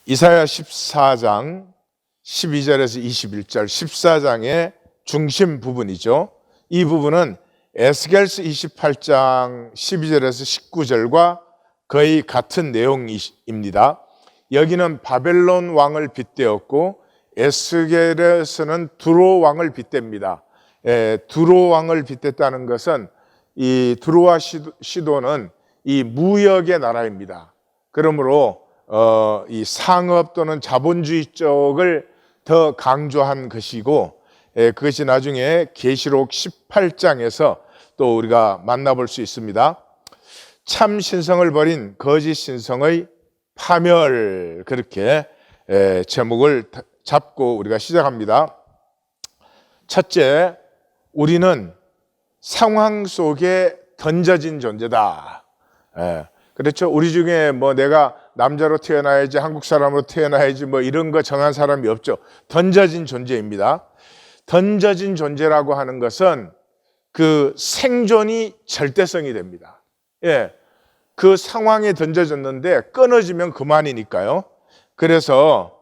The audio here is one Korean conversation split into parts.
이사야 14장 12절에서 21절 14장의 중심 부분이죠. 이 부분은 에스겔서 28장 12절에서 19절과 거의 같은 내용입니다. 여기는 바벨론 왕을 빗대었고 에스겔에서는 두로 왕을 빗댑니다. 두로 왕을 빗댔다는 것은 이 두로와 시도는 이 무역의 나라입니다. 그러므로 이 상업 또는 자본주의 쪽을 더 강조한 것이고, 그것이 나중에 계시록 18장에서 또 우리가 만나볼 수 있습니다. 참 신성을 버린 거짓 신성의 파멸, 그렇게 제목을 잡고 우리가 시작합니다. 첫째, 우리는 상황 속에 던져진 존재다. 그렇죠. 우리 중에 뭐 내가 남자로 태어나야지, 한국 사람으로 태어나야지 뭐 이런 거 정한 사람이 없죠. 던져진 존재입니다. 던져진 존재라고 하는 것은 그 생존이 절대성이 됩니다. 그 상황에 던져졌는데 끊어지면 그만이니까요. 그래서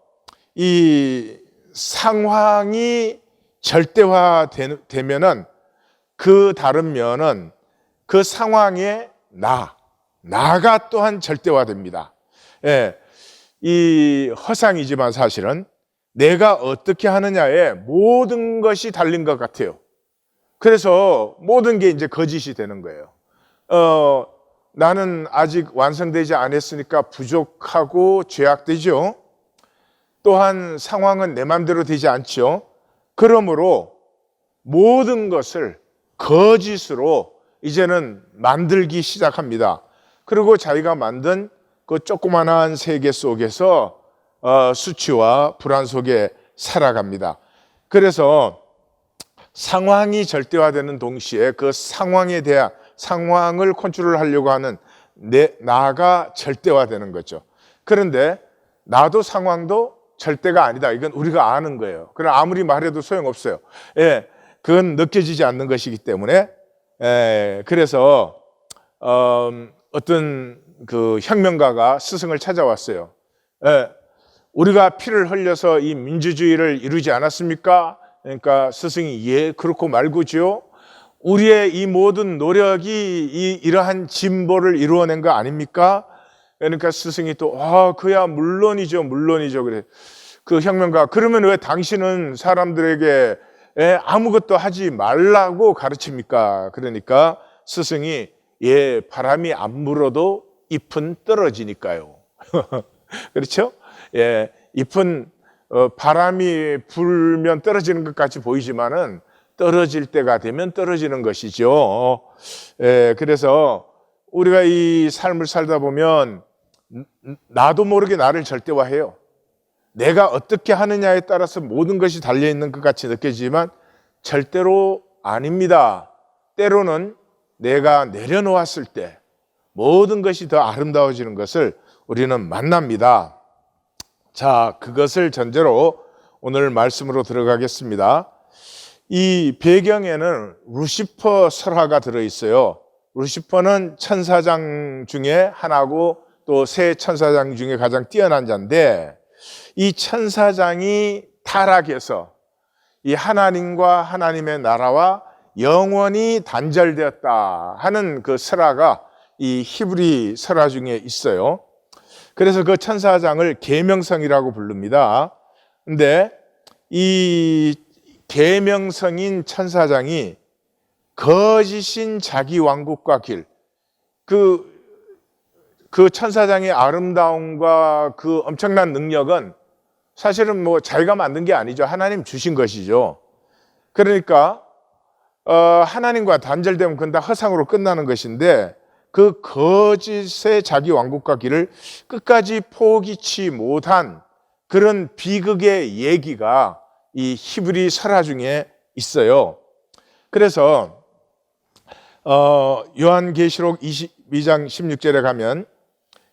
이 상황이 절대화되면은 그 다른 면은 그 상황에 나가 또한 절대화됩니다. 이 허상이지만 사실은 내가 어떻게 하느냐에 모든 것이 달린 것 같아요. 그래서 모든 게 이제 거짓이 되는 거예요. 나는 아직 완성되지 않았으니까 부족하고 죄악되죠. 또한 상황은 내 마음대로 되지 않죠. 그러므로 모든 것을 거짓으로 이제는 만들기 시작합니다. 그리고 자기가 만든 그 조그만한 세계 속에서 수치와 불안 속에 살아갑니다. 그래서 상황이 절대화되는 동시에 그 상황에 대한 상황을 컨트롤하려고 하는 나가 절대화되는 거죠. 그런데 나도 상황도 절대가 아니다. 이건 우리가 아는 거예요. 그럼 아무리 말해도 소용없어요. 그건 느껴지지 않는 것이기 때문에. 그래서 어떤 그 혁명가가 스승을 찾아왔어요. 우리가 피를 흘려서 이 민주주의를 이루지 않았습니까? 그러니까 스승이 예, 그렇고 말고죠. 우리의 이 모든 노력이 이러한 진보를 이루어낸 거 아닙니까? 그러니까 스승이 또 그야 물론이죠. 그래. 그 혁명가, 그러면 왜 당신은 사람들에게 아무것도 하지 말라고 가르칩니까? 그러니까 스승이 예, 바람이 안 불어도 잎은 떨어지니까요. 그렇죠? 잎은 바람이 불면 떨어지는 것 같이 보이지만은 떨어질 때가 되면 떨어지는 것이죠. 그래서 우리가 이 삶을 살다 보면 나도 모르게 나를 절대화해요. 내가 어떻게 하느냐에 따라서 모든 것이 달려있는 것 같이 느껴지지만 절대로 아닙니다. 때로는 내가 내려놓았을 때 모든 것이 더 아름다워지는 것을 우리는 만납니다. 자, 그것을 전제로 오늘 말씀으로 들어가겠습니다. 이 배경에는 루시퍼 설화가 들어있어요. 루시퍼는 천사장 중에 하나고 또 세 천사장 중에 가장 뛰어난 자인데, 이 천사장이 타락해서 이 하나님과 하나님의 나라와 영원히 단절되었다 하는 그 설화가 이 히브리 설화 중에 있어요. 그래서 그 천사장을 계명성이라고 부릅니다. 근데 이 계명성인 천사장이 거짓인 자기 왕국과 길, 그 천사장의 아름다움과 그 엄청난 능력은 사실은 뭐 자기가 만든 게 아니죠. 하나님 주신 것이죠. 그러니까 하나님과 단절되면 그건 다 허상으로 끝나는 것인데, 그 거짓의 자기 왕국과 길을 끝까지 포기치 못한 그런 비극의 얘기가 이 히브리 설화 중에 있어요. 그래서 요한계시록 22장 16절에 가면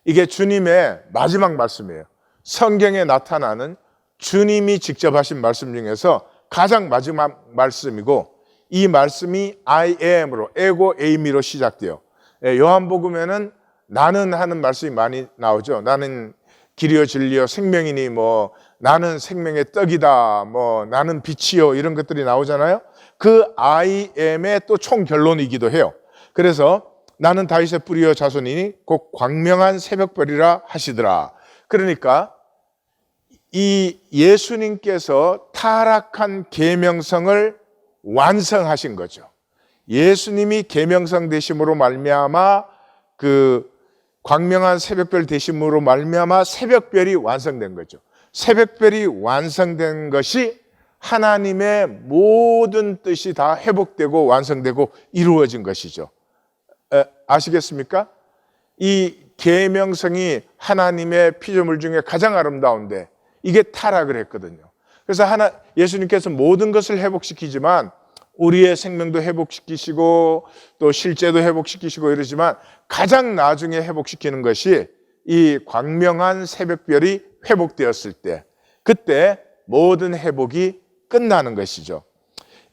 이게 주님의 마지막 말씀이에요. 성경에 나타나는 주님이 직접 하신 말씀 중에서 가장 마지막 말씀이고, 이 말씀이 I am으로, 에고 에이미로 시작돼요. 요한복음에는 나는 하는 말씀이 많이 나오죠. 나는 길이요 진리요 생명이니 뭐 나는 생명의 떡이다 뭐 나는 빛이요 이런 것들이 나오잖아요. 그 I am의 또 총결론이기도 해요. 그래서 나는 다윗의 뿌리요 자손이니 곧 광명한 새벽별이라 하시더라. 그러니까 이 예수님께서 타락한 계명성을 완성하신 거죠. 예수님이 계명성 되심으로 말미암아 그 광명한 새벽별 되심으로 말미암아 새벽별이 완성된 거죠. 새벽별이 완성된 것이 하나님의 모든 뜻이 다 회복되고 완성되고 이루어진 것이죠. 아시겠습니까? 이 계명성이 하나님의 피조물 중에 가장 아름다운데 이게 타락을 했거든요. 그래서 예수님께서 모든 것을 회복시키지만 우리의 생명도 회복시키시고 또 실제도 회복시키시고 이러지만 가장 나중에 회복시키는 것이 이 광명한 새벽별이 회복되었을 때 그때 모든 회복이 끝나는 것이죠.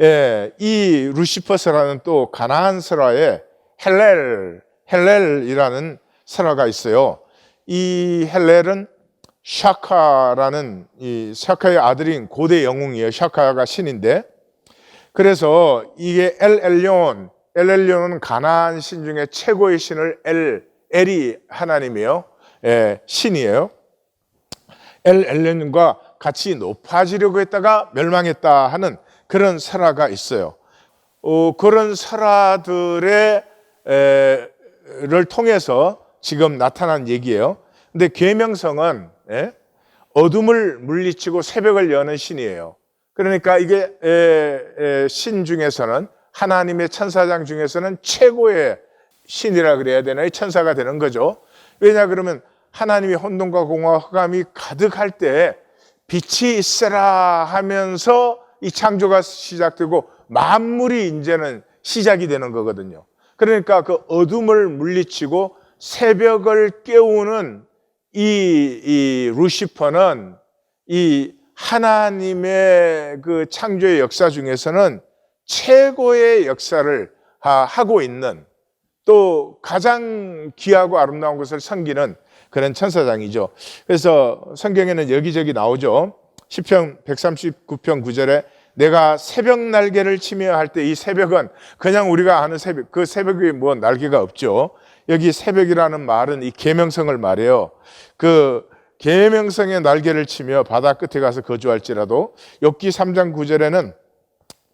예, 이 루시퍼서라는 또 가나안 설화에 헬렐이라는 설화가 있어요. 이 헬렐은 샤카라는 이 샤카의 아들인 고대 영웅이에요. 샤카가 신인데 그래서 이게 엘엘리온은 가나안 신 중에 최고의 신을 엘이 하나님이에요. 예, 신이에요. 엘엘리온과 같이 높아지려고 했다가 멸망했다 하는 그런 설화가 있어요. 그런 설화들을 통해서 지금 나타난 얘기예요. 근데 계명성은 어둠을 물리치고 새벽을 여는 신이에요. 그러니까 이게 신 중에서는 하나님의 천사장 중에서는 최고의 신이라 그래야 되나요? 천사가 되는 거죠. 왜냐 그러면 하나님이 혼돈과 공허와 흑암이 가득할 때 빛이 있으라 하면서 이 창조가 시작되고 만물이 이제는 시작이 되는 거거든요. 그러니까 그 어둠을 물리치고 새벽을 깨우는 이 루시퍼는 이 하나님의 그 창조의 역사 중에서는 최고의 역사를 하고 있는 또 가장 귀하고 아름다운 것을 섬기는 그런 천사장이죠. 그래서 성경에는 여기저기 나오죠. 시편 139편 9절에 내가 새벽 날개를 치며 할 때 이 새벽은 그냥 우리가 아는 새벽, 그 새벽이 뭐 날개가 없죠. 여기 새벽이라는 말은 이 계명성을 말해요. 그 계명성의 날개를 치며 바다 끝에 가서 거주할지라도 욥기 3장 9절에는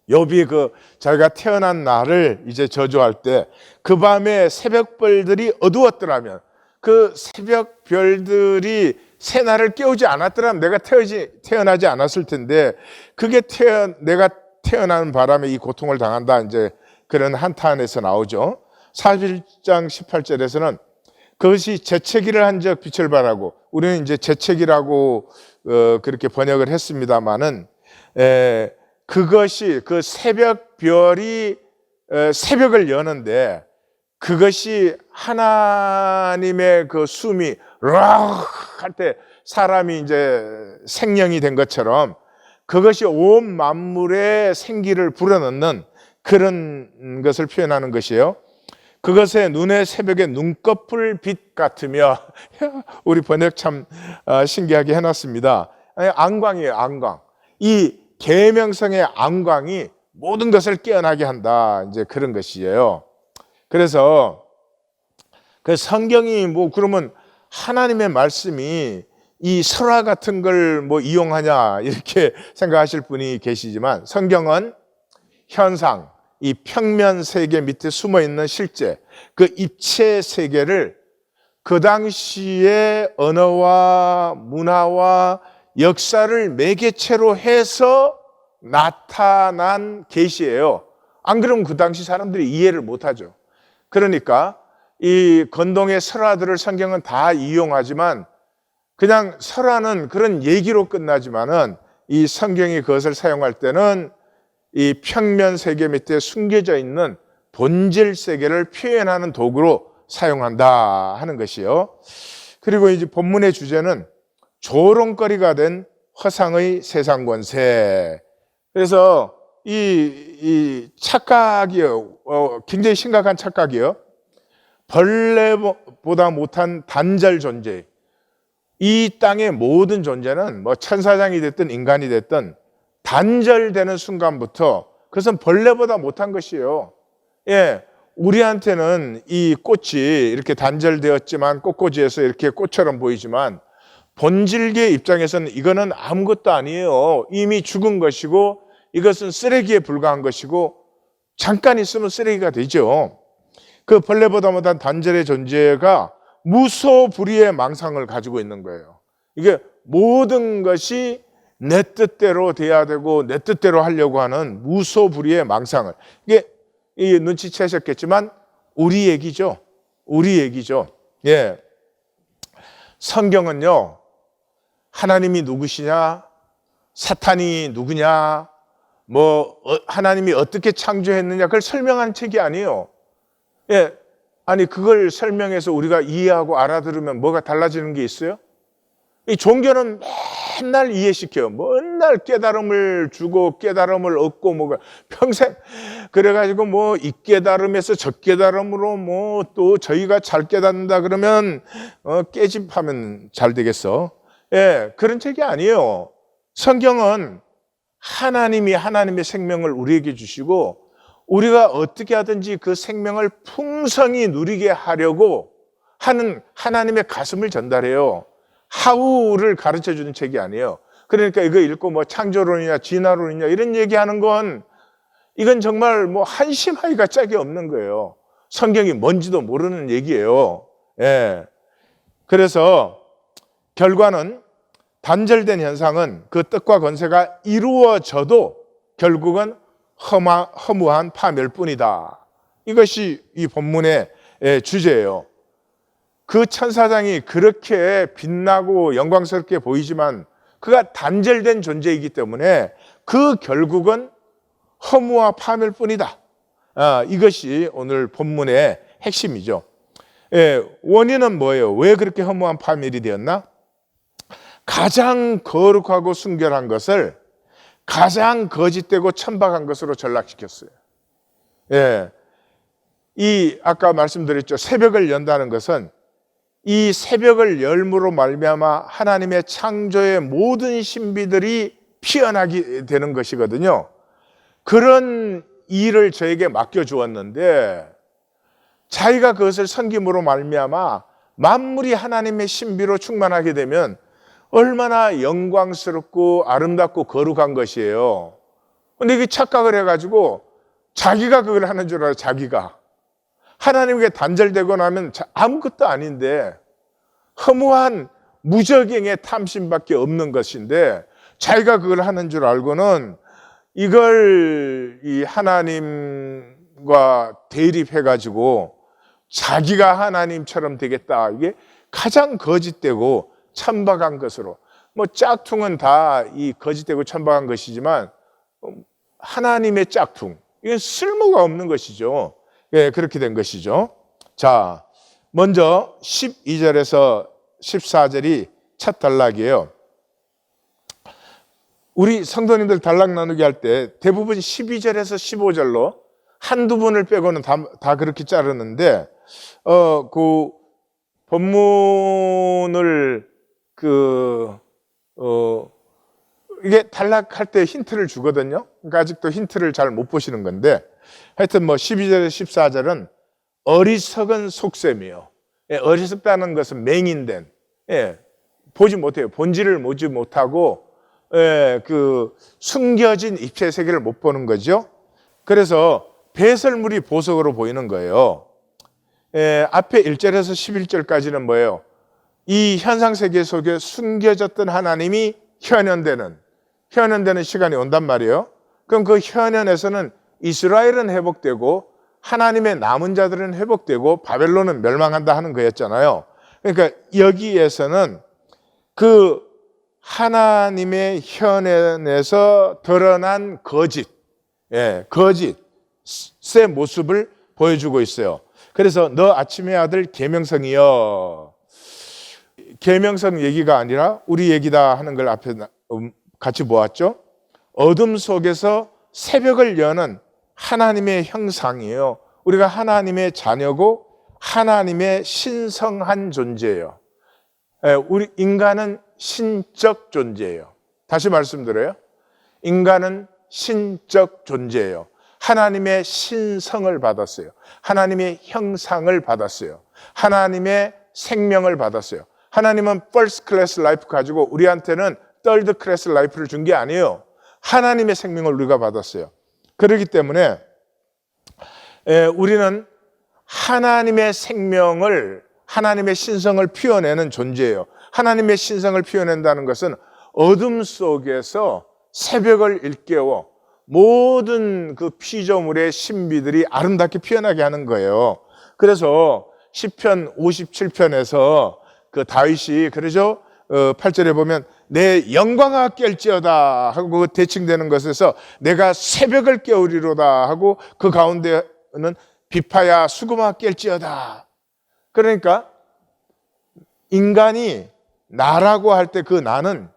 욥이 그 자기가 태어난 날을 이제 저주할 때 그 밤에 새벽별들이 어두웠더라면 그 새벽별들이 새날을 깨우지 않았더라면 내가 태어나지 않았을 텐데 그게 내가 태어나는 바람에 이 고통을 당한다 이제 그런 한탄에서 나오죠. 41장 18절에서는 그것이 재채기를 한 적 빛을 발하고 우리는 이제 재채기라고 그렇게 번역을 했습니다마는 그것이 그 새벽별이 새벽을 여는데 그것이 하나님의 그 숨이 락 할 때 사람이 이제 생명이 된 것처럼 그것이 온 만물의 생기를 불어넣는 그런 것을 표현하는 것이에요. 그것의 눈의 새벽의 눈꺼풀 빛 같으며 우리 번역 참 신기하게 해놨습니다. 안광이에요. 안광. 이 계명성의 안광이 모든 것을 깨어나게 한다. 이제 그런 것이에요. 그래서 그 성경이 뭐 그러면 하나님의 말씀이 이 설화 같은 걸 뭐 이용하냐 이렇게 생각하실 분이 계시지만 성경은 현상, 이 평면 세계 밑에 숨어 있는 실제 그 입체 세계를 그 당시의 언어와 문화와 역사를 매개체로 해서 나타난 계시예요. 안 그러면 그 당시 사람들이 이해를 못하죠. 그러니까 이 건동의 설화들을 성경은 다 이용하지만 그냥 설화는 그런 얘기로 끝나지만은 이 성경이 그것을 사용할 때는 이 평면 세계 밑에 숨겨져 있는 본질 세계를 표현하는 도구로 사용한다 하는 것이요. 그리고 이제 본문의 주제는 조롱거리가 된 허상의 세상 권세. 그래서 이 착각이요, 굉장히 심각한 착각이요. 벌레보다 못한 단절 존재. 이 땅의 모든 존재는 뭐 천사장이 됐든 인간이 됐든 단절되는 순간부터 그것은 벌레보다 못한 것이에요. 예, 우리한테는 이 꽃이 이렇게 단절되었지만 꽃꽂이에서 이렇게 꽃처럼 보이지만 본질계의 입장에서는 이거는 아무것도 아니에요. 이미 죽은 것이고 이것은 쓰레기에 불과한 것이고 잠깐 있으면 쓰레기가 되죠. 그 벌레보다 못한 단절의 존재가 무소불위의 망상을 가지고 있는 거예요. 이게 모든 것이 내 뜻대로 돼야 되고 내 뜻대로 하려고 하는 무소불위의 망상을, 이게 눈치채셨겠지만 우리 얘기죠. 우리 얘기죠. 예. 성경은요, 하나님이 누구시냐, 사탄이 누구냐, 뭐 하나님이 어떻게 창조했느냐 그걸 설명한 책이 아니에요. 예, 아니 그걸 설명해서 우리가 이해하고 알아들으면 뭐가 달라지는 게 있어요? 이 종교는 맨날 이해시켜요. 맨날 깨달음을 주고 깨달음을 얻고 뭐가 평생 그래가지고 뭐 이 깨달음에서 저 깨달음으로 뭐 또 저희가 잘 깨닫는다 그러면 깨집하면 잘 되겠어. 예, 그런 책이 아니에요. 성경은 하나님이 하나님의 생명을 우리에게 주시고 우리가 어떻게 하든지 그 생명을 풍성히 누리게 하려고 하는 하나님의 가슴을 전달해요. 하우를 가르쳐주는 책이 아니에요. 그러니까 이거 읽고 뭐 창조론이냐 진화론이냐 이런 얘기하는 건 이건 정말 뭐 한심하기가 짝이 없는 거예요. 성경이 뭔지도 모르는 얘기예요. 예. 그래서 결과는 단절된 현상은 그 뜻과 권세가 이루어져도 결국은 허무한 파멸뿐이다. 이것이 이 본문의 주제예요. 그 천사장이 그렇게 빛나고 영광스럽게 보이지만 그가 단절된 존재이기 때문에 그 결국은 허무와 파멸뿐이다. 이것이 오늘 본문의 핵심이죠. 원인은 뭐예요? 왜 그렇게 허무한 파멸이 되었나? 가장 거룩하고 순결한 것을 가장 거짓되고 천박한 것으로 전락시켰어요. 예. 이 아까 말씀드렸죠. 새벽을 연다는 것은 이 새벽을 열므로 말미암아 하나님의 창조의 모든 신비들이 피어나게 되는 것이거든요. 그런 일을 저에게 맡겨주었는데 자기가 그것을 섬김으로 말미암아 만물이 하나님의 신비로 충만하게 되면 얼마나 영광스럽고 아름답고 거룩한 것이에요. 근데 이게 착각을 해가지고 자기가 그걸 하는 줄 알아요. 자기가 하나님께 단절되고 나면 아무것도 아닌데 허무한 무적행의 탐심밖에 없는 것인데 자기가 그걸 하는 줄 알고는 이걸 이 하나님과 대립해가지고 자기가 하나님처럼 되겠다. 이게 가장 거짓되고 천박한 것으로, 뭐 짝퉁은 다 이 거짓되고 천박한 것이지만 하나님의 짝퉁, 이건 쓸모가 없는 것이죠. 예, 그렇게 된 것이죠. 자, 먼저 12절에서 14절이 첫 단락이에요. 우리 성도님들 단락 나누기 할 때 대부분 12절에서 15절로 한두 분을 빼고는 다 그렇게 자르는데, 그 본문을 이게 단락할 때 힌트를 주거든요. 그러니까 아직도 힌트를 잘 못 보시는 건데, 하여튼 뭐 12절에서 14절은 어리석은 속셈이에요. 예, 어리석다는 것은 맹인된, 예, 보지 못해요. 본질을 보지 못하고, 예, 그 숨겨진 입체 세계를 못 보는 거죠. 그래서 배설물이 보석으로 보이는 거예요. 예, 앞에 1절에서 11절까지는 뭐예요? 이 현상 세계 속에 숨겨졌던 하나님이 현현되는 시간이 온단 말이에요. 그럼 그 현현에서는 이스라엘은 회복되고 하나님의 남은 자들은 회복되고 바벨론은 멸망한다 하는 거였잖아요. 그러니까 여기에서는 그 하나님의 현현에서 드러난 거짓의 모습을 보여주고 있어요. 그래서 너 아침의 아들 계명성이여, 계명성 얘기가 아니라 우리 얘기다 하는 걸 앞에 같이 보았죠. 어둠 속에서 새벽을 여는 하나님의 형상이에요. 우리가 하나님의 자녀고 하나님의 신성한 존재예요. 우리 인간은 신적 존재예요. 다시 말씀드려요. 인간은 신적 존재예요. 하나님의 신성을 받았어요. 하나님의 형상을 받았어요. 하나님의 생명을 받았어요. 하나님은 first class life 가지고 우리한테는 third class life를 준 게 아니에요. 하나님의 생명을 우리가 받았어요. 그렇기 때문에 우리는 하나님의 생명을, 하나님의 신성을 피워내는 존재예요. 하나님의 신성을 피워낸다는 것은 어둠 속에서 새벽을 일깨워 모든 그 피조물의 신비들이 아름답게 피어나게 하는 거예요. 그래서 시편 57편에서 그 다윗이 그러죠. 8절에 보면 내 영광아 깰지어다 하고 대칭되는 것에서 내가 새벽을 깨우리로다 하고 그 가운데는 비파야 수금아 깰지어다. 그러니까 인간이 나라고 할 때 그 나는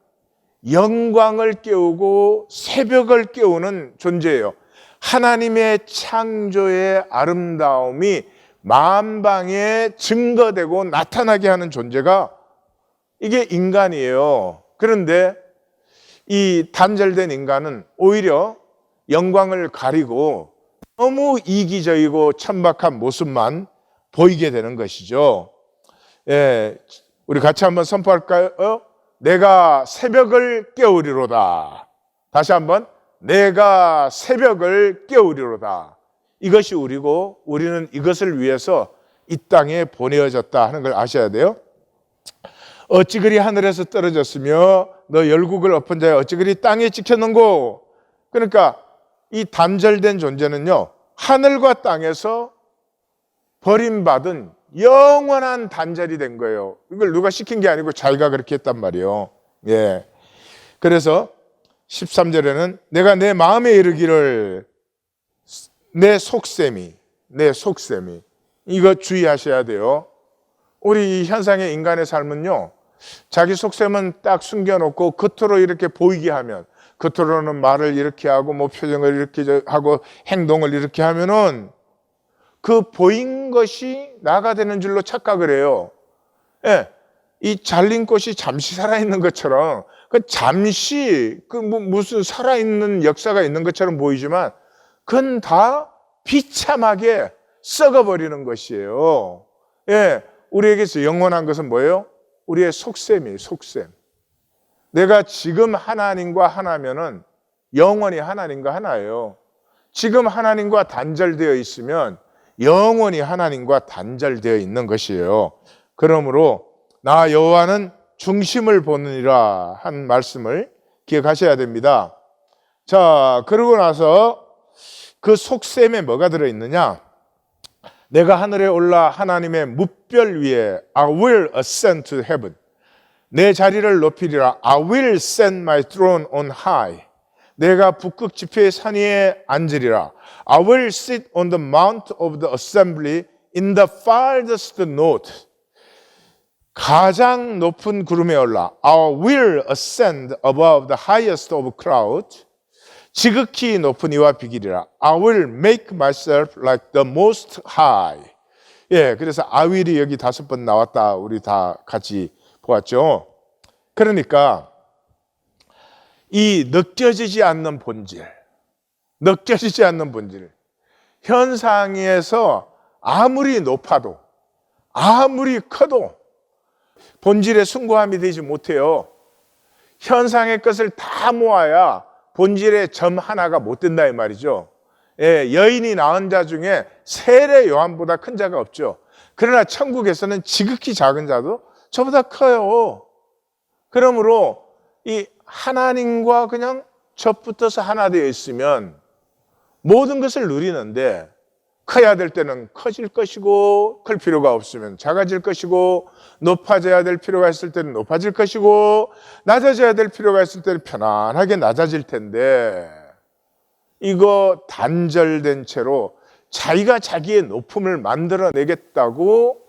영광을 깨우고 새벽을 깨우는 존재예요. 하나님의 창조의 아름다움이 만방에 증거되고 나타나게 하는 존재가 이게 인간이에요. 그런데 이 단절된 인간은 오히려 영광을 가리고 너무 이기적이고 천박한 모습만 보이게 되는 것이죠. 우리 같이 한번 선포할까요? 내가 새벽을 깨우리로다. 다시 한번, 내가 새벽을 깨우리로다. 이것이 우리고 우리는 이것을 위해서 이 땅에 보내어졌다 하는 걸 아셔야 돼요. 어찌 그리 하늘에서 떨어졌으며 너 열국을 엎은 자여 어찌 그리 땅에 찍혔는고. 그러니까 이 단절된 존재는요, 하늘과 땅에서 버림받은 영원한 단절이 된 거예요. 이걸 누가 시킨 게 아니고 자기가 그렇게 했단 말이에요. 그래서 13절에는 내가 내 마음에 이르기를 내 속셈이 이거 주의하셔야 돼요. 우리 현상의 인간의 삶은요, 자기 속셈은 딱 숨겨놓고 겉으로 이렇게 보이게 하면, 겉으로는 말을 이렇게 하고 뭐 표정을 이렇게 하고 행동을 이렇게 하면은 그 보인 것이 나가 되는 줄로 착각을 해요. 이 잘린 꽃이 잠시 살아있는 것처럼, 그 잠시 무슨 살아있는 역사가 있는 것처럼 보이지만 그건 다 비참하게 썩어버리는 것이에요. 우리에게서 영원한 것은 뭐예요? 우리의 속셈이에요. 속셈. 내가 지금 하나님과 하나면은 영원히 하나님과 하나예요. 지금 하나님과 단절되어 있으면 영원히 하나님과 단절되어 있는 것이에요. 그러므로 나 여호와는 중심을 보느니라 한 말씀을 기억하셔야 됩니다. 자, 그러고 나서 그 속셈에 뭐가 들어있느냐? 내가 하늘에 올라 하나님의 뭇별 위에 I will ascend to heaven. 내 자리를 높이리라. I will set my throne on high. 내가 북극 지폐의 산 위에 앉으리라. I will sit on the mount of the assembly in the farthest north. 가장 높은 구름에 올라. I will ascend above the highest of clouds. 지극히 높은 이와 비기리라. I will make myself like the most high. 그래서 I will이 여기 5번 나왔다. 우리 다 같이 보았죠. 그러니까 이 느껴지지 않는 본질, 현상에서 아무리 높아도 아무리 커도 본질에 순고함이 되지 못해요. 현상의 것을 다 모아야 본질의 점 하나가 못 된다 이 말이죠. 여인이 낳은 자 중에 세례 요한보다 큰 자가 없죠. 그러나 천국에서는 지극히 작은 자도 저보다 커요. 그러므로 이 하나님과 그냥 접붙어서 하나 되어 있으면 모든 것을 누리는데, 커야 될 때는 커질 것이고 클 필요가 없으면 작아질 것이고, 높아져야 될 필요가 있을 때는 높아질 것이고, 낮아져야 될 필요가 있을 때는 편안하게 낮아질 텐데, 이거 단절된 채로 자기가 자기의 높음을 만들어내겠다고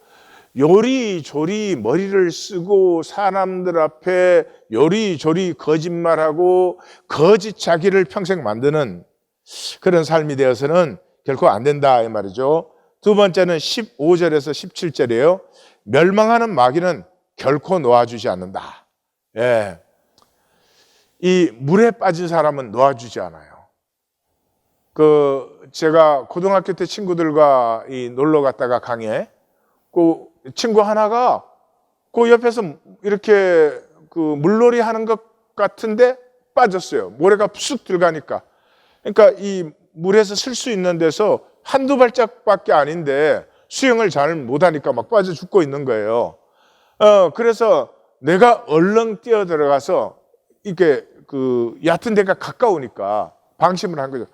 요리조리 머리를 쓰고 사람들 앞에 요리조리 거짓말하고 거짓 자기를 평생 만드는 그런 삶이 되어서는 결코 안 된다 이 말이죠. 두 번째는 15절에서 17절이에요. 멸망하는 마귀는 결코 놓아주지 않는다. 예. 이 물에 빠진 사람은 놓아주지 않아요. 제가 고등학교 때 친구들과 놀러 갔다가 강에 그 친구 하나가 그 옆에서 이렇게 물놀이 하는 것 같은데 빠졌어요. 모래가 쑥 들어가니까. 그러니까 이 물에서 쓸 수 있는 데서 한두 발짝밖에 아닌데 수영을 잘 못하니까 막 빠져 죽고 있는 거예요. 그래서 내가 얼른 뛰어 들어가서 이게 얕은 데가 가까우니까 방심을 한 거죠.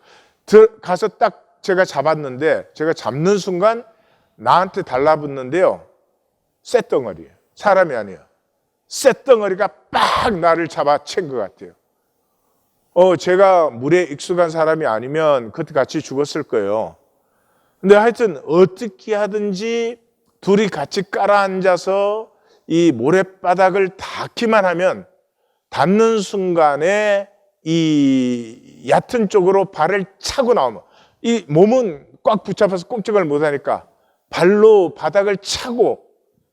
가서 딱 제가 잡았는데 제가 잡는 순간 나한테 달라붙는데요. 쇳덩어리예요. 사람이 아니에요. 쇳덩어리가 빡 나를 잡아챈 것 같아요. 제가 물에 익숙한 사람이 아니면 그때 같이 죽었을 거예요. 근데 하여튼 어떻게 하든지 둘이 같이 깔아앉아서 이 모래바닥을 닿기만 하면 닿는 순간에 이 얕은 쪽으로 발을 차고 나오면 이 몸은 꽉 붙잡아서 꼼짝을 못하니까 발로 바닥을 차고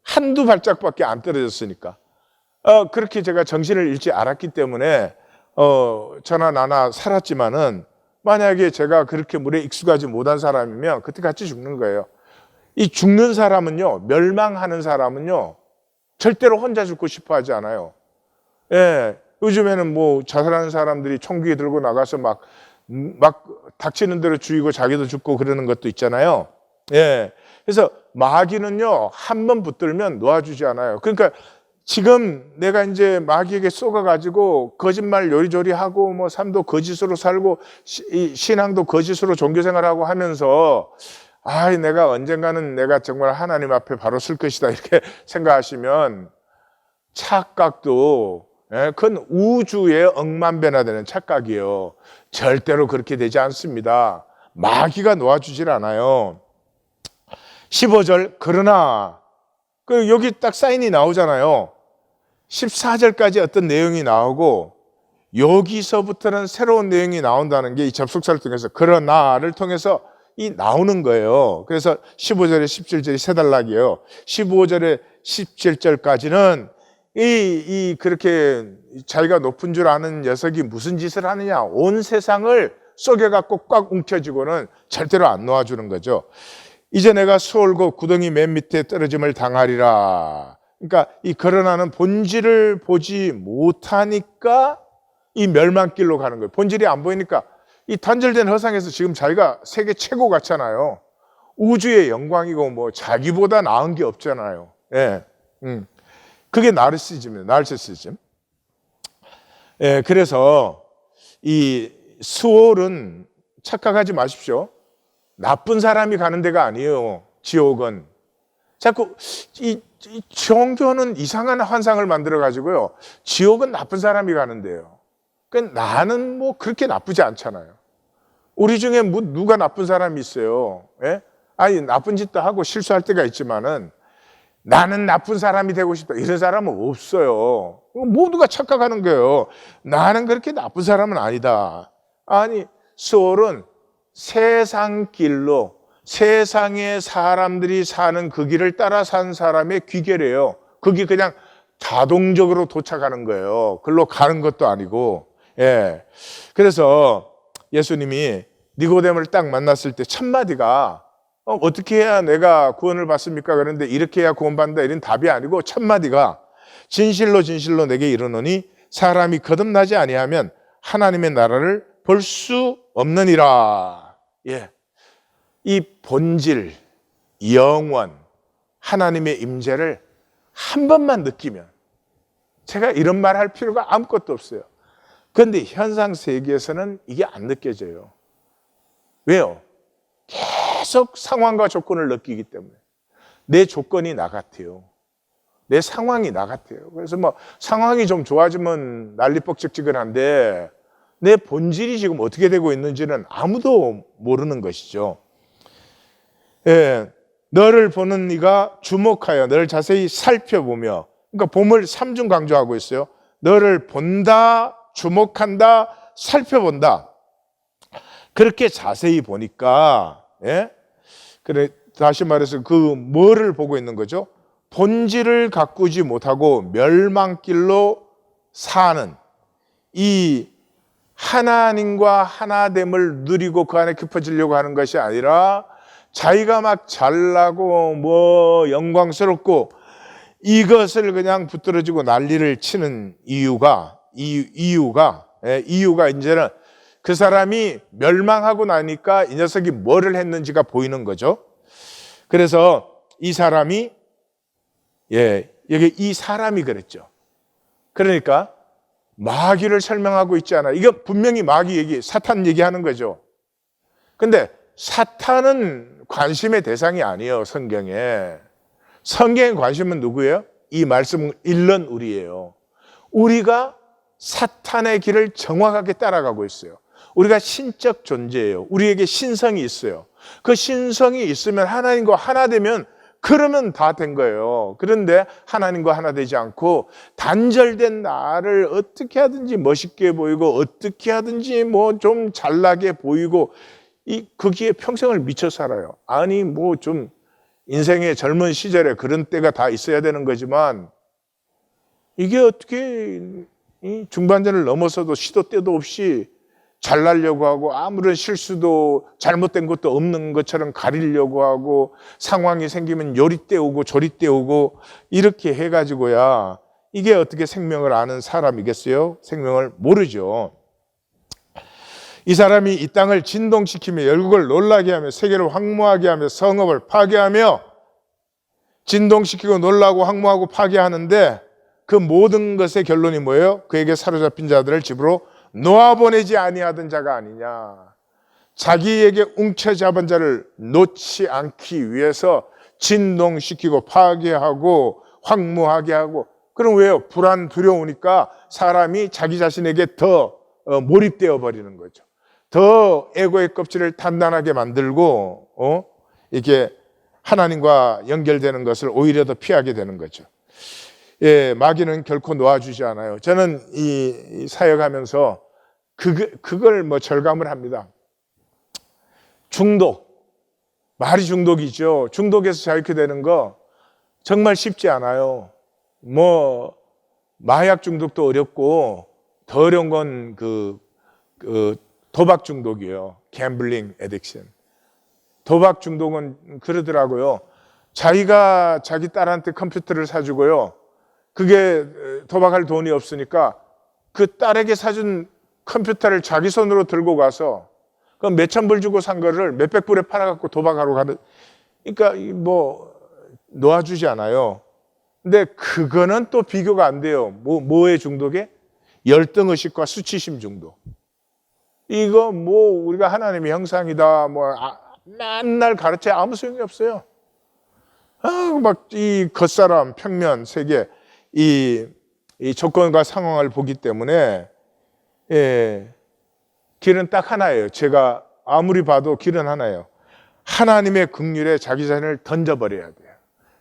한두 발짝밖에 안 떨어졌으니까 그렇게 제가 정신을 잃지 않았기 때문에 저나 나나 살았지만은 만약에 제가 그렇게 물에 익숙하지 못한 사람이면 그때 같이 죽는 거예요. 이 죽는 사람은요, 멸망하는 사람은요, 절대로 혼자 죽고 싶어 하지 않아요. 예, 요즘에는 뭐 자살하는 사람들이 총기 들고 나가서 막 닥치는 대로 죽이고 자기도 죽고 그러는 것도 있잖아요. 예, 그래서 마귀는요, 한 번 붙들면 놓아주지 않아요. 그러니까 지금 내가 이제 마귀에게 쏘가가지고 거짓말 요리조리 하고 뭐 삶도 거짓으로 살고 신앙도 거짓으로 종교생활하고 하면서 내가 언젠가는 내가 정말 하나님 앞에 바로 설 것이다 이렇게 생각하시면 착각도 그건 우주의 억만배나 되는 착각이에요. 절대로 그렇게 되지 않습니다. 마귀가 놓아주질 않아요. 15절 그러나 여기 딱 사인이 나오잖아요. 14절까지 어떤 내용이 나오고 여기서부터는 새로운 내용이 나온다는 게 이 접속사를 통해서 그러나를 통해서 나오는 거예요. 그래서 15절에 17절이 세 단락이에요. 15절에 17절까지는 그렇게 자기가 높은 줄 아는 녀석이 무슨 짓을 하느냐, 온 세상을 속여갖고 꽉 움켜쥐고는 절대로 안 놓아주는 거죠. 이제 내가 수월고 구덩이 맨 밑에 떨어짐을 당하리라. 그러니까 이 그러나는 본질을 보지 못하니까 이 멸망길로 가는 거예요. 본질이 안 보이니까 이 단절된 허상에서 지금 자기가 세계 최고 같잖아요. 우주의 영광이고 뭐 자기보다 나은 게 없잖아요. 예, 그게 나르시시즘. 예, 그래서 이 수월은 착각하지 마십시오. 나쁜 사람이 가는 데가 아니에요. 지옥은. 자꾸 이 종교는 이상한 환상을 만들어 가지고요. 지옥은 나쁜 사람이 가는 데요. 그러니까 나는 뭐 그렇게 나쁘지 않잖아요. 우리 중에 뭐 누가 나쁜 사람이 있어요? 예? 나쁜 짓도 하고 실수할 때가 있지만은 나는 나쁜 사람이 되고 싶다 이런 사람은 없어요. 모두가 착각하는 거예요. 나는 그렇게 나쁜 사람은 아니다. 수월은 세상 길로 세상의 사람들이 사는 그 길을 따라 산 사람의 귀결이에요. 그게 그냥 자동적으로 도착하는 거예요. 글로 가는 것도 아니고. 예. 그래서 예수님이 니고데모를 딱 만났을 때 첫 마디가 어떻게 해야 내가 구원을 받습니까? 그런데 이렇게 해야 구원받는다 이런 답이 아니고 첫 마디가 진실로 진실로 내게 이르노니 사람이 거듭나지 아니하면 하나님의 나라를 볼 수 없느니라. 예. 이 본질, 영원, 하나님의 임재를 한 번만 느끼면 제가 이런 말 할 필요가 아무것도 없어요. 그런데 현상 세계에서는 이게 안 느껴져요. 왜요? 계속 상황과 조건을 느끼기 때문에. 내 조건이 나 같아요. 내 상황이 나 같아요. 그래서 뭐 상황이 좀 좋아지면 난리뻑적지근한데 내 본질이 지금 어떻게 되고 있는지는 아무도 모르는 것이죠. 예, 너를 보는 이가 주목하여 너를 자세히 살펴보며, 그러니까 봄을 3중 강조하고 있어요. 너를 본다, 주목한다, 살펴본다. 그렇게 자세히 보니까, 예? 그래, 다시 말해서 뭐를 보고 있는 거죠? 본질을 가꾸지 못하고 멸망길로 사는 이 하나님과 하나됨을 누리고 그 안에 깊어지려고 하는 것이 아니라 자기가 막 잘나고 뭐 영광스럽고 이것을 그냥 붙들어지고 난리를 치는 이유가 이제는 그 사람이 멸망하고 나니까 이 녀석이 뭐를 했는지가 보이는 거죠. 그래서 이 사람이 여기 이 사람이 그랬죠. 그러니까 마귀를 설명하고 있지 않아요. 이거 분명히 사탄 얘기하는 거죠. 근데 사탄은 관심의 대상이 아니에요. 성경에 관심은 누구예요? 이 말씀을 읽는 우리예요. 우리가 사탄의 길을 정확하게 따라가고 있어요. 우리가 신적 존재예요. 우리에게 신성이 있어요. 그 신성이 있으면 하나님과 하나 되면 그러면 다 된 거예요. 그런데 하나님과 하나 되지 않고 단절된 나를 어떻게 하든지 멋있게 보이고 어떻게 하든지 뭐 좀 잘나게 보이고 거기에 평생을 미쳐 살아요. 아니 뭐 좀 인생의 젊은 시절에 그런 때가 다 있어야 되는 거지만 이게 어떻게 중반전을 넘어서도 시도 때도 없이 잘나려고 하고 아무런 실수도 잘못된 것도 없는 것처럼 가리려고 하고 상황이 생기면 요리 때우고 조리 때우고 이렇게 해가지고야 이게 어떻게 생명을 아는 사람이겠어요? 생명을 모르죠. 이 사람이 이 땅을 진동시키며 열국을 놀라게 하며 세계를 황무하게 하며 성읍을 파괴하며 진동시키고 놀라고 황무하고 파괴하는데 그 모든 것의 결론이 뭐예요? 그에게 사로잡힌 자들을 집으로 놓아보내지 아니하던 자가 아니냐. 자기에게 움켜잡은 자를 놓지 않기 위해서 진동시키고 파괴하고 황무하게 하고. 그럼 왜요? 불안 두려우니까 사람이 자기 자신에게 더 몰입되어 버리는 거죠. 더 에고의 껍질을 단단하게 만들고 이게 하나님과 연결되는 것을 오히려 더 피하게 되는 거죠. 마귀는 결코 놓아주지 않아요. 저는 이 사역하면서 그걸 뭐 절감을 합니다. 말이 중독이죠. 중독에서 자유케 되는 거 정말 쉽지 않아요. 뭐 마약 중독도 어렵고 더 어려운 건 도박 중독이에요. 갬블링 애딕션. 도박 중독은 그러더라고요. 자기가 자기 딸한테 컴퓨터를 사주고요. 그게 도박할 돈이 없으니까 그 딸에게 사준 컴퓨터를 자기 손으로 들고 가서 그 몇천 불 주고 산 거를 몇백 불에 팔아갖고 도박하러 가는. 그러니까 뭐 놓아주지 않아요. 근데 그거는 또 비교가 안 돼요. 뭐의 중독에? 열등의식과 수치심 중독. 이거 뭐 우리가 하나님의 형상이다 맨날 가르쳐 아무 소용이 없어요. 막 이 겉사람 평면 세계 이 조건과 상황을 보기 때문에 길은 딱 하나예요. 제가 아무리 봐도 길은 하나예요. 하나님의 긍휼에 자기 자신을 던져버려야 돼요.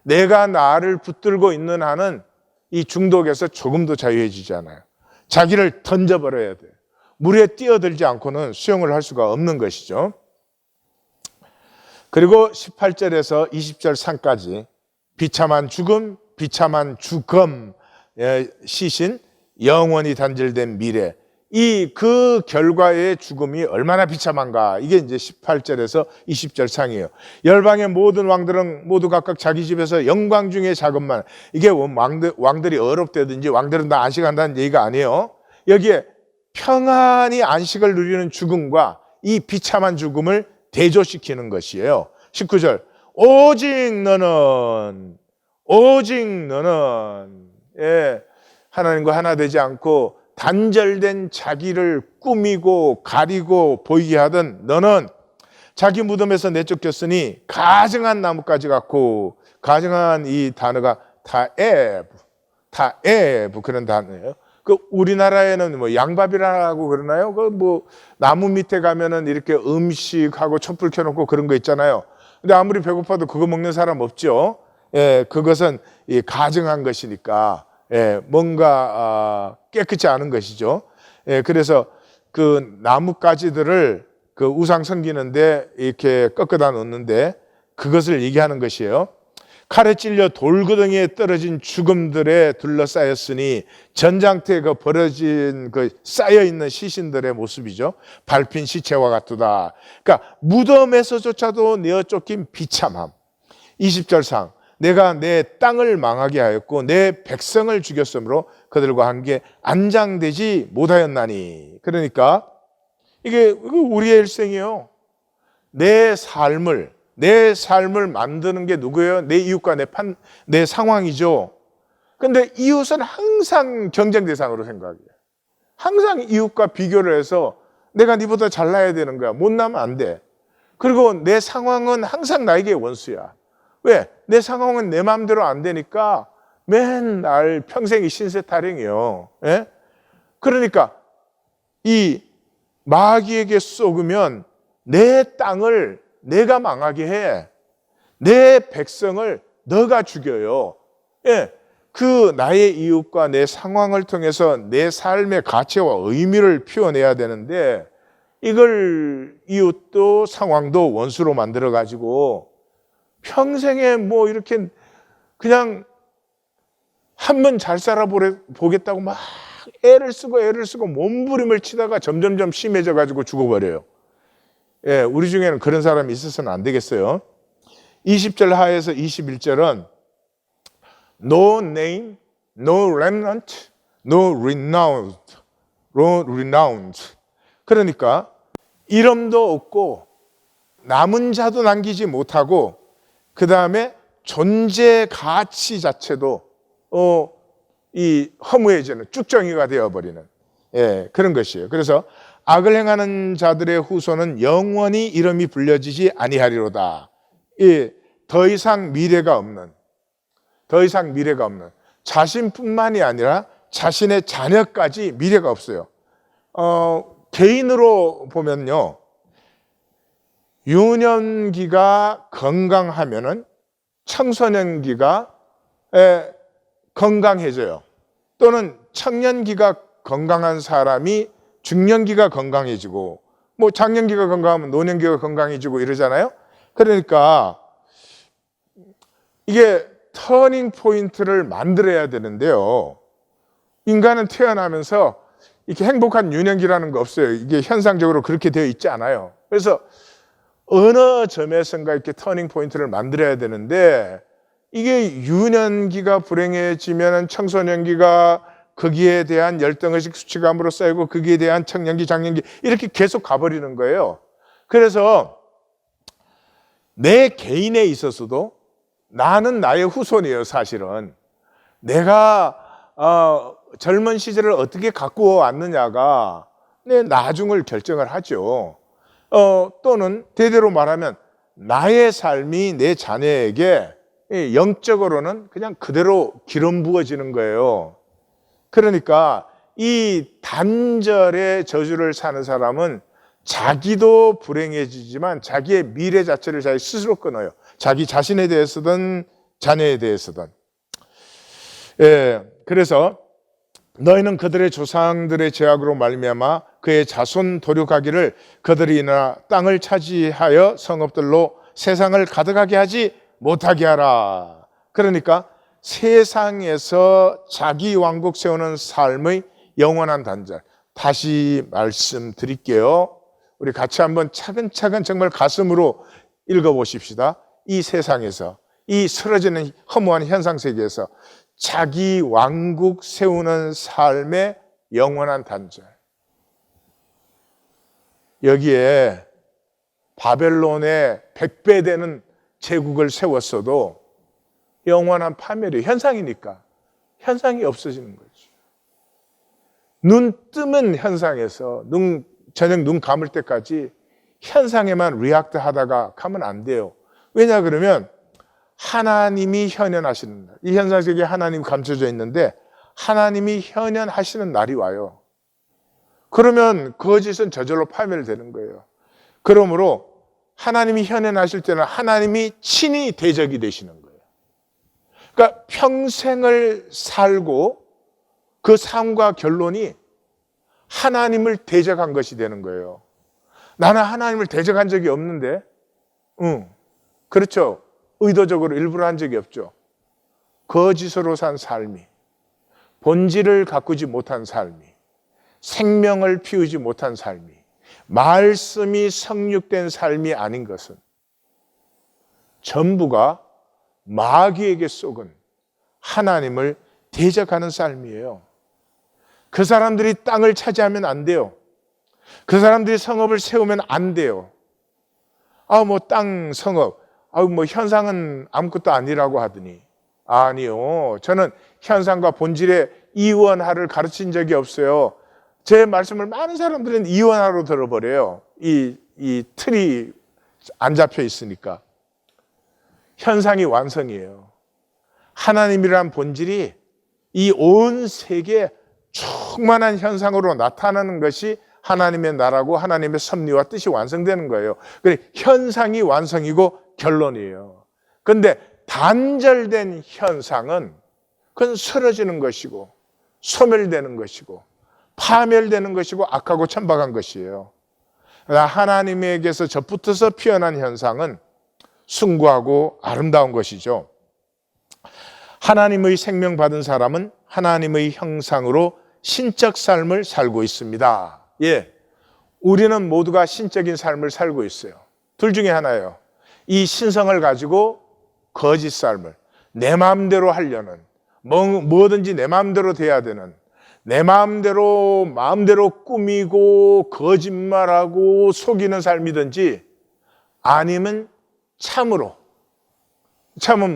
내가 나를 붙들고 있는 한은 이 중독에서 조금도 자유해지지 않아요. 자기를 던져버려야 돼요. 물에 뛰어들지 않고는 수영을 할 수가 없는 것이죠. 그리고 18절에서 20절 상까지 비참한 죽음, 비참한 죽음, 시신, 영원히 단절된 미래, 그 결과의 죽음이 얼마나 비참한가. 이게 이제 18절에서 20절 상이에요. 열방의 모든 왕들은 모두 각각 자기 집에서 영광 중에 자금만. 이게 왕들이 어렵다든지 왕들은 다 안식한다는 얘기가 아니에요. 여기에 평안히 안식을 누리는 죽음과 이 비참한 죽음을 대조시키는 것이에요. 19절 오직 너는 하나님과 하나 되지 않고 단절된 자기를 꾸미고 가리고 보이게 하던 너는 자기 무덤에서 내쫓겼으니 가증한 나뭇가지 같고, 가증한 이 단어가 타에브 그런 단어예요. 우리나라에는 뭐 양밥이라고 그러나요? 나무 밑에 가면은 이렇게 음식하고 촛불 켜놓고 그런 거 있잖아요. 근데 아무리 배고파도 그거 먹는 사람 없죠. 그것은 가증한 것이니까 뭔가 깨끗이 않은 것이죠. 그래서 그 나뭇가지들을 그 우상 섬기는데 이렇게 꺾어다 놓는데 그것을 얘기하는 것이에요. 칼에 찔려 돌구덩이에 떨어진 죽음들에 둘러싸였으니 전장터에 그 버려진 그 쌓여있는 시신들의 모습이죠. 밟힌 시체와 같도다. 그러니까 무덤에서조차도 내어 쫓긴 비참함. 20절상 내가 내 땅을 망하게 하였고 내 백성을 죽였으므로 그들과 함께 안장되지 못하였나니. 그러니까 이게 우리의 일생이에요. 내 삶을 만드는 게 누구예요? 내 이웃과 내 상황이죠. 근데 이웃은 항상 경쟁 대상으로 생각해요. 항상 이웃과 비교를 해서 내가 네보다 잘나야 되는 거야. 못나면 안 돼. 그리고 내 상황은 항상 나에게 원수야. 왜? 내 상황은 내 마음대로 안 되니까 맨날 평생이 신세타령이에요. 예? 그러니까 이 마귀에게 쏘으면 내 땅을 내가 망하게 해. 내 백성을 너가 죽여요. 예, 그 나의 이웃과 내 상황을 통해서 내 삶의 가치와 의미를 표현해야 되는데 이걸 이웃도 상황도 원수로 만들어가지고 평생에 뭐 이렇게 그냥 한 번 잘 살아보겠다고 막 애를 쓰고 몸부림을 치다가 점점점 심해져가지고 죽어버려요. 예, 우리 중에는 그런 사람이 있어서는 안 되겠어요. 20절 하에서 21절은 No name, no remnant, no renowned. 그러니까 이름도 없고 남은 자도 남기지 못하고 그 다음에 존재 가치 자체도 이 허무해지는 쭉정이가 되어버리는 그런 것이에요. 그래서 악을 행하는 자들의 후손은 영원히 이름이 불려지지 아니하리로다. 더 이상 미래가 없는 자신뿐만이 아니라 자신의 자녀까지 미래가 없어요. 개인으로 보면요, 유년기가 건강하면은 청소년기가 건강해져요. 또는 청년기가 건강한 사람이 중년기가 건강해지고 뭐 장년기가 건강하면 노년기가 건강해지고 이러잖아요. 그러니까 이게 터닝 포인트를 만들어야 되는데요. 인간은 태어나면서 이렇게 행복한 유년기라는 거 없어요. 이게 현상적으로 그렇게 되어 있지 않아요. 그래서 어느 점에선가 이렇게 터닝 포인트를 만들어야 되는데 이게 유년기가 불행해지면 청소년기가 거기에 대한 열등의식 수치감으로 쌓이고 거기에 대한 청년기, 장년기 이렇게 계속 가버리는 거예요. 그래서 내 개인에 있어서도 나는 나의 후손이에요. 사실은 내가 젊은 시절을 어떻게 갖고 왔느냐가 내 나중을 결정을 하죠. 또는 대대로 말하면 나의 삶이 내 자녀에게 영적으로는 그냥 그대로 기름 부어지는 거예요. 그러니까 이 단절의 저주를 사는 사람은 자기도 불행해지지만 자기의 미래 자체를 자기 스스로 끊어요. 자기 자신에 대해서든 자녀에 대해서든. 그래서 너희는 그들의 조상들의 죄악으로 말미암아 그의 자손 도륙하기를 그들이 인하여 땅을 차지하여 성읍들로 세상을 가득하게 하지 못하게 하라. 그러니까 세상에서 자기 왕국 세우는 삶의 영원한 단절. 다시 말씀드릴게요. 우리 같이 한번 차근차근 정말 가슴으로 읽어보십시다. 이 세상에서, 이 쓰러지는 허무한 현상 세계에서 자기 왕국 세우는 삶의 영원한 단절. 여기에 바벨론의 100배 되는 제국을 세웠어도 영원한 파멸이 현상이니까 현상이 없어지는 거죠. 눈 뜨면 현상에서 저녁 눈 감을 때까지 현상에만 리액트 하다가 가면 안 돼요. 왜냐 그러면 하나님이 현현하시는 날, 이 현상 세계에 하나님이 감춰져 있는데 하나님이 현현하시는 날이 와요. 그러면 거짓은 저절로 파멸되는 거예요. 그러므로 하나님이 현현하실 때는 하나님이 친히 대적이 되시는 거예요. 그러니까 평생을 살고 그 삶과 결론이 하나님을 대적한 것이 되는 거예요. 나는 하나님을 대적한 적이 없는데, 그렇죠. 의도적으로 일부러 한 적이 없죠. 거짓으로 산 삶이, 본질을 가꾸지 못한 삶이, 생명을 피우지 못한 삶이, 말씀이 성육된 삶이 아닌 것은 전부가 마귀에게 속은 하나님을 대적하는 삶이에요. 그 사람들이 땅을 차지하면 안 돼요. 그 사람들이 성읍을 세우면 안 돼요. 땅 성읍, 현상은 아무것도 아니라고 하더니, 아니요, 저는 현상과 본질의 이원화를 가르친 적이 없어요. 제 말씀을 많은 사람들은 이원화로 들어버려요. 이 틀이 안 잡혀 있으니까. 현상이 완성이에요. 하나님이란 본질이 이 온 세계에 충만한 현상으로 나타나는 것이 하나님의 나라고 하나님의 섭리와 뜻이 완성되는 거예요. 그래, 현상이 완성이고 결론이에요. 그런데 단절된 현상은 그건 쓰러지는 것이고 소멸되는 것이고 파멸되는 것이고 악하고 천박한 것이에요. 하나님에게서 접붙어서 피어난 현상은 숭고하고 아름다운 것이죠. 하나님의 생명 받은 사람은 하나님의 형상으로 신적 삶을 살고 있습니다. 예, 우리는 모두가 신적인 삶을 살고 있어요. 둘 중에 하나예요. 이 신성을 가지고 거짓 삶을 내 마음대로 하려는, 뭐든지 내 마음대로 돼야 되는, 내 마음대로 꾸미고 거짓말하고 속이는 삶이든지, 아니면 참은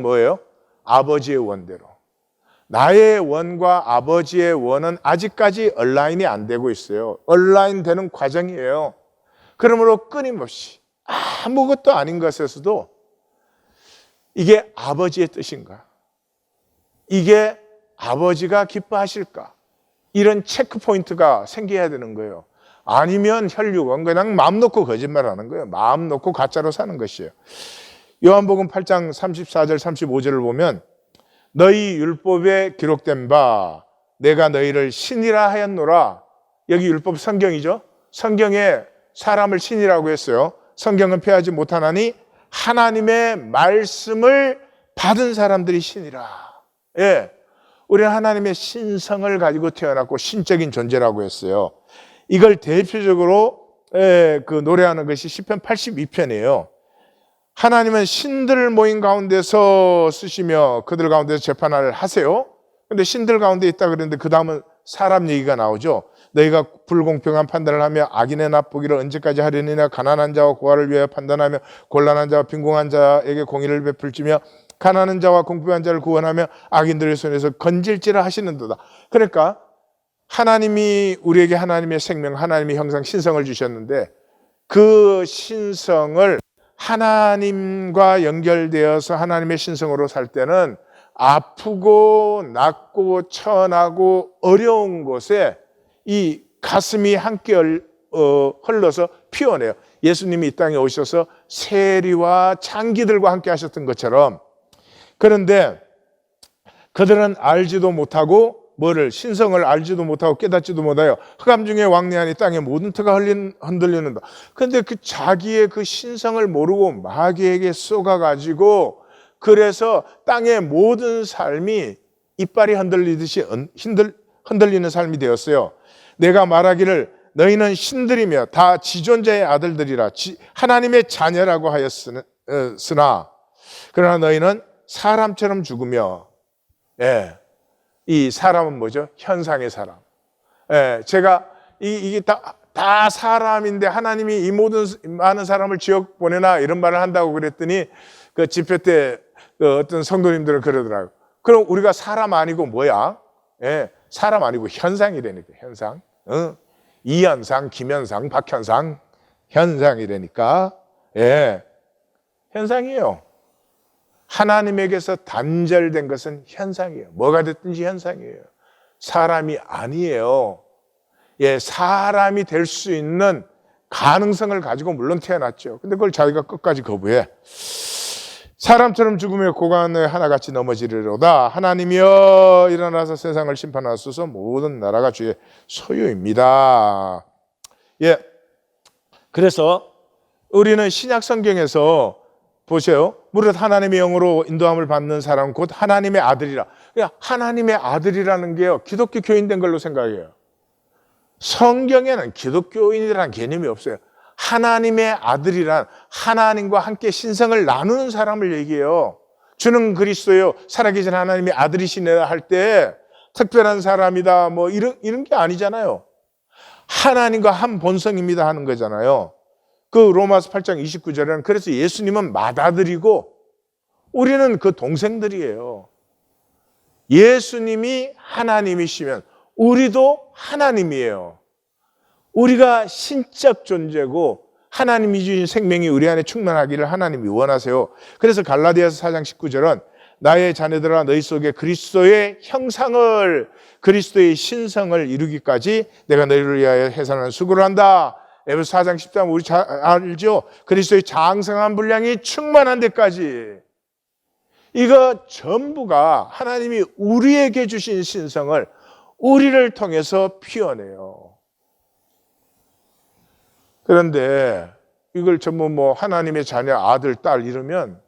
뭐예요? 아버지의 원대로. 나의 원과 아버지의 원은 아직까지 얼라인이 안 되고 있어요. 얼라인 되는 과정이에요. 그러므로 끊임없이 아무것도 아닌 것에서도 이게 아버지의 뜻인가? 이게 아버지가 기뻐하실까? 이런 체크포인트가 생겨야 되는 거예요. 아니면 혈육은 그냥 마음 놓고 거짓말하는 거예요. 마음 놓고 가짜로 사는 것이에요. 요한복음 8장 34절 35절을 보면, 너희 율법에 기록된 바 내가 너희를 신이라 하였노라. 여기 율법 성경이죠. 성경에 사람을 신이라고 했어요. 성경은 폐하지 못하나니 하나님의 말씀을 받은 사람들이 신이라. 예, 우리는 하나님의 신성을 가지고 태어났고 신적인 존재라고 했어요. 이걸 대표적으로 노래하는 것이 시편 82편이에요. 하나님은 신들 모임 가운데서 쓰시며 그들 가운데서 재판을 하세요. 근데 신들 가운데 있다 그랬는데 그 다음은 사람 얘기가 나오죠. 너희가 불공평한 판단을 하며 악인의 나쁘기를 언제까지 하려니나, 가난한 자와 고아를 위하여 판단하며 곤란한 자와 빈궁한 자에게 공의를 베풀지며 가난한 자와 공평한 자를 구원하며 악인들의 손에서 건질지라 하시는도다. 그러니까 하나님이 우리에게 하나님의 생명, 하나님의 형상, 신성을 주셨는데 그 신성을 하나님과 연결되어서 하나님의 신성으로 살 때는 아프고 낮고 천하고 어려운 곳에 이 가슴이 함께 흘러서 피어내요. 예수님이 이 땅에 오셔서 세리와 창기들과 함께 하셨던 것처럼. 그런데 그들은 알지도 못하고 신성을 알지도 못하고 깨닫지도 못하여 흑암 중에 왕래하니 땅의 모든 터가 흔들리는다. 그런데 그 자기의 그 신성을 모르고 마귀에게 쏘가가지고, 그래서 땅의 모든 삶이 이빨이 흔들리듯이 흔들리는 삶이 되었어요. 내가 말하기를 너희는 신들이며 다 지존자의 아들들이라 하나님의 자녀라고 하였으나 그러나 너희는 사람처럼 죽으며, 예, 이 사람은 뭐죠? 현상의 사람. 예, 제가 이게 다 사람인데 하나님이 이 모든 많은 사람을 지옥 보내나 이런 말을 한다고 그랬더니 그 집회 때 어떤 성도님들은 그러더라고요. 그럼 우리가 사람 아니고 뭐야? 예, 사람 아니고 현상이라니까, 현상. 이현상, 김현상, 박현상, 현상이라니까. 예, 현상이에요. 하나님에게서 단절된 것은 현상이에요. 뭐가 됐든지 현상이에요. 사람이 아니에요. 예, 사람이 될 수 있는 가능성을 가지고 물론 태어났죠. 근데 그걸 자기가 끝까지 거부해. 사람처럼 죽으며 고관에 하나같이 넘어지리로다. 하나님이여 일어나서 세상을 심판하소서. 모든 나라가 주의 소유입니다. 예, 그래서 우리는 신약 성경에서 보세요. 무릇 하나님의 영으로 인도함을 받는 사람은 곧 하나님의 아들이라. 그냥 하나님의 아들이라는 게요, 기독교 교인 된 걸로 생각해요. 성경에는 기독교인이라는 개념이 없어요. 하나님의 아들이란 하나님과 함께 신성을 나누는 사람을 얘기해요. 주는 그리스도요, 살아계신 하나님의 아들이시네라 할 때 특별한 사람이다 뭐 이런 게 아니잖아요. 하나님과 한 본성입니다 하는 거잖아요. 그 로마서 8장 29절에는 그래서 예수님은 맏아들이고 우리는 그 동생들이에요. 예수님이 하나님이시면 우리도 하나님이에요. 우리가 신적 존재고 하나님이 주신 생명이 우리 안에 충만하기를 하나님이 원하세요. 그래서 갈라디아서 4장 19절은 나의 자녀들아 너희 속에 그리스도의 형상을, 그리스도의 신성을 이루기까지 내가 너희를 위하여 해산하는 수고를 한다. 에베소 4장 13 우리 잘 알죠? 그리스도의 장성한 분량이 충만한 데까지. 이거 전부가 하나님이 우리에게 주신 신성을 우리를 통해서 피워내요. 그런데 이걸 전부 뭐 하나님의 자녀, 아들, 딸 이러면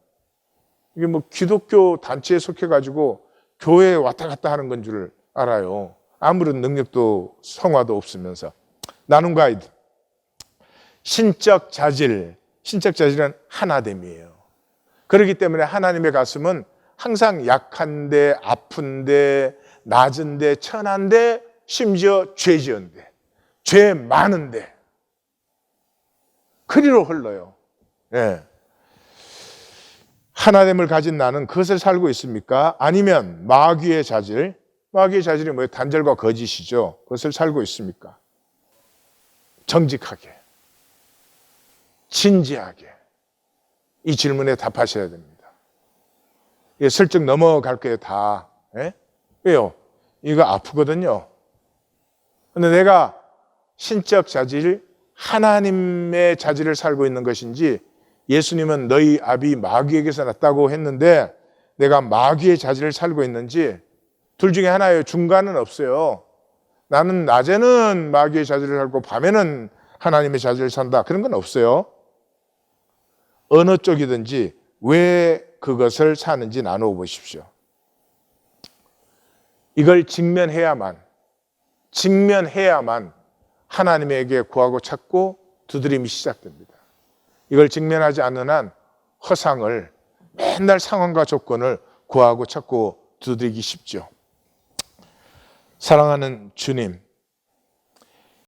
이게 뭐 기독교 단체에 속해가지고 교회에 왔다 갔다 하는 건 줄 알아요. 아무런 능력도 성화도 없으면서. 나눔 가이드. 신적 자질은 하나됨이에요. 그렇기 때문에 하나님의 가슴은 항상 약한데, 아픈데, 낮은데, 천한데, 심지어 죄 지은데, 죄 많은데 그리로 흘러요. 예. 하나됨을 가진 나는 그것을 살고 있습니까? 아니면 마귀의 자질이 뭐예요? 단절과 거짓이죠. 그것을 살고 있습니까? 정직하게, 진지하게 이 질문에 답하셔야 됩니다. 예, 슬쩍 넘어갈 거예요, 다. 예? 왜요? 이거 아프거든요. 근데 내가 신적 자질, 하나님의 자질을 살고 있는 것인지, 예수님은 너희 아비 마귀에게서 났다고 했는데 내가 마귀의 자질을 살고 있는지, 둘 중에 하나예요. 중간은 없어요. 나는 낮에는 마귀의 자질을 살고 밤에는 하나님의 자질을 산다, 그런 건 없어요. 어느 쪽이든지 왜 그것을 사는지 나누어 보십시오. 이걸 직면해야만 하나님에게 구하고 찾고 두드림이 시작됩니다. 이걸 직면하지 않는 한 허상을, 맨날 상황과 조건을 구하고 찾고 두드리기 쉽죠. 사랑하는 주님,